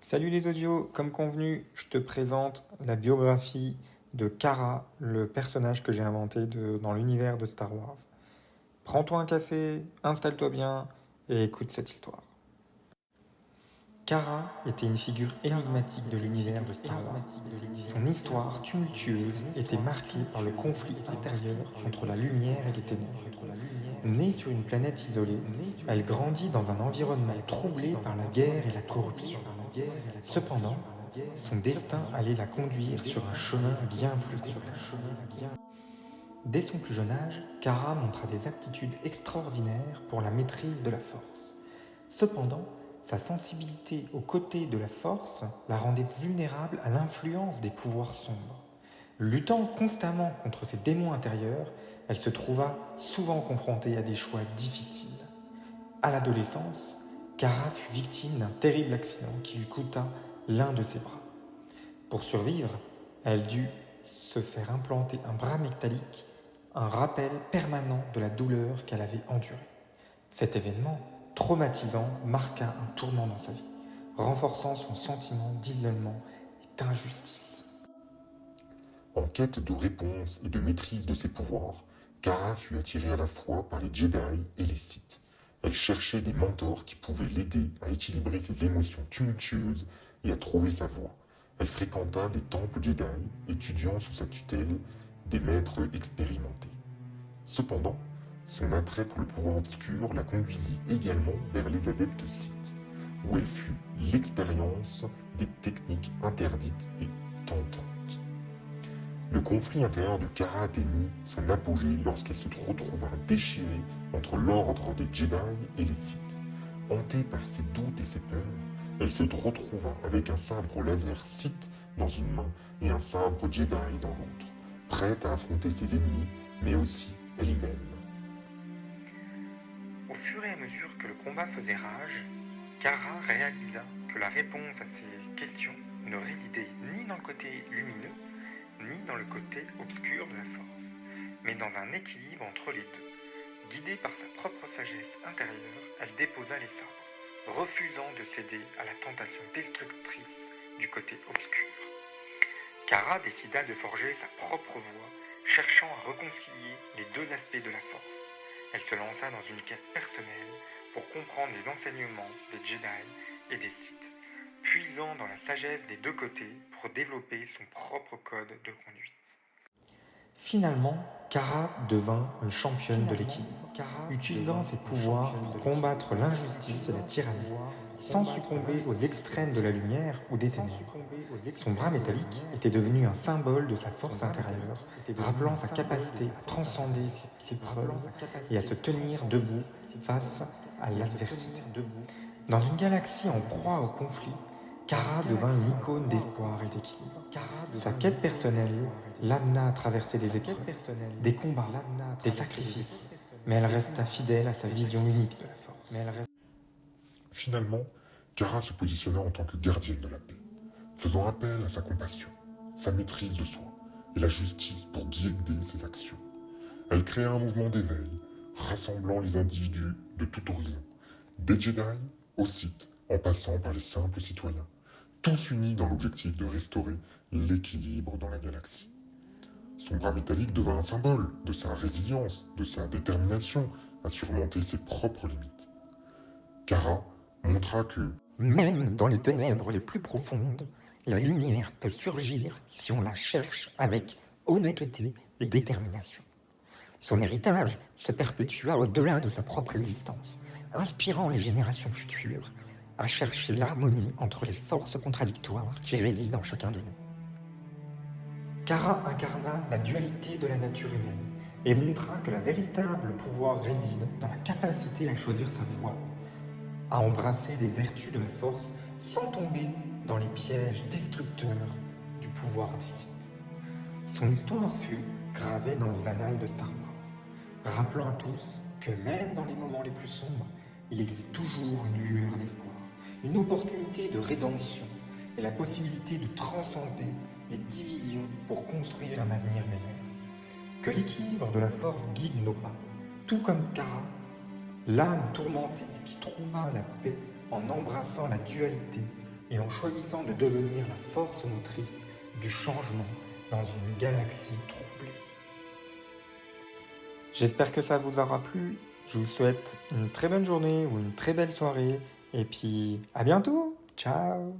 Salut les audios, comme convenu, je te présente la biographie de Kara, le personnage que j'ai inventé dans l'univers de Star Wars. Prends-toi un café, installe-toi bien et écoute cette histoire. Kara était une figure énigmatique de l'univers de Star Wars. Son histoire tumultueuse était marquée par le conflit intérieur entre la lumière et les ténèbres. Née sur une planète isolée, elle grandit dans un environnement troublé par la guerre et la corruption. Cependant, son destin allait la conduire sur un chemin bien plus complexe. Dès son plus jeune âge, Kara montra des aptitudes extraordinaires pour la maîtrise de la force. Cependant, sa sensibilité aux côtés de la force la rendait vulnérable à l'influence des pouvoirs sombres. Luttant constamment contre ses démons intérieurs, elle se trouva souvent confrontée à des choix difficiles. À l'adolescence, Kara fut victime d'un terrible accident qui lui coûta l'un de ses bras. Pour survivre, elle dut se faire implanter un bras métallique, un rappel permanent de la douleur qu'elle avait endurée. Cet événement traumatisant marqua un tournant dans sa vie, renforçant son sentiment d'isolement et d'injustice. En quête de réponse et de maîtrise de ses pouvoirs, Kara fut attirée à la fois par les Jedi et les Sith. Elle cherchait des mentors qui pouvaient l'aider à équilibrer ses émotions tumultueuses et à trouver sa voie. Elle fréquenta les temples Jedi, étudiant sous sa tutelle des maîtres expérimentés. Cependant, son attrait pour le pouvoir obscur la conduisit également vers les adeptes Sith, où elle fut l'expérience des techniques interdites et tentantes. Le conflit intérieur de Kara atteignit son apogée lorsqu'elle se retrouva déchirée entre l'ordre des Jedi et les Sith. Hantée par ses doutes et ses peurs, elle se retrouva avec un sabre laser Sith dans une main et un sabre Jedi dans l'autre, prête à affronter ses ennemis, mais aussi elle-même. Au fur et à mesure que le combat faisait rage, Kara réalisa que la réponse à ces questions ne résidait ni dans le côté lumineux, ni dans le côté obscur de la force, mais dans un équilibre entre les deux. Guidée par sa propre sagesse intérieure, elle déposa les sabres, refusant de céder à la tentation destructrice du côté obscur. Kara décida de forger sa propre voie, cherchant à réconcilier les deux aspects de la force. Elle se lança dans une quête personnelle pour comprendre les enseignements des Jedi et des Sith, puisant dans la sagesse des deux côtés pour développer son propre code de conduite. Finalement, Kara devint une championne de l'équilibre, utilisant ses pouvoirs pour combattre l'injustice et la tyrannie, sans succomber aux extrêmes de la lumière ou des ténèbres. Son bras métallique était devenu un symbole de sa force intérieure, rappelant sa capacité à transcender ses preuves et à se tenir debout face à l'adversité. Dans une galaxie en proie au conflit, Kara devint une icône d'espoir et d'équilibre. Sa quête personnelle l'amena à traverser des épreuves, des combats, des sacrifices, mais elle resta fidèle à sa vision unique de la force. Finalement, Kara se positionna en tant que gardienne de la paix, faisant appel à sa compassion, sa maîtrise de soi et la justice pour guider ses actions. Elle créa un mouvement d'éveil, rassemblant les individus de tout horizon, des Jedi aux Sith, en passant par les simples citoyens, tous unis dans l'objectif de restaurer l'équilibre dans la galaxie. Son bras métallique devint un symbole de sa résilience, de sa détermination à surmonter ses propres limites. Kara montra que, même dans les ténèbres les plus profondes, la lumière peut surgir si on la cherche avec honnêteté et détermination. Son héritage se perpétua au-delà de sa propre existence, inspirant les générations futures à chercher l'harmonie entre les forces contradictoires qui résident en chacun de nous. Kara incarna la dualité de la nature humaine et montra que le véritable pouvoir réside dans la capacité à choisir sa voie, à embrasser les vertus de la force sans tomber dans les pièges destructeurs du pouvoir des Sith. Son histoire fut gravée dans les annales de Star Wars, rappelant à tous que même dans les moments les plus sombres, il existe toujours une lueur d'espoir, une opportunité de rédemption et la possibilité de transcender les divisions pour construire un avenir meilleur. Que l'équilibre de la force guide nos pas, tout comme Kara, l'âme tourmentée qui trouva la paix en embrassant la dualité et en choisissant de devenir la force motrice du changement dans une galaxie troublée. J'espère que ça vous aura plu. Je vous souhaite une très bonne journée ou une très belle soirée. Et puis, à bientôt. Ciao.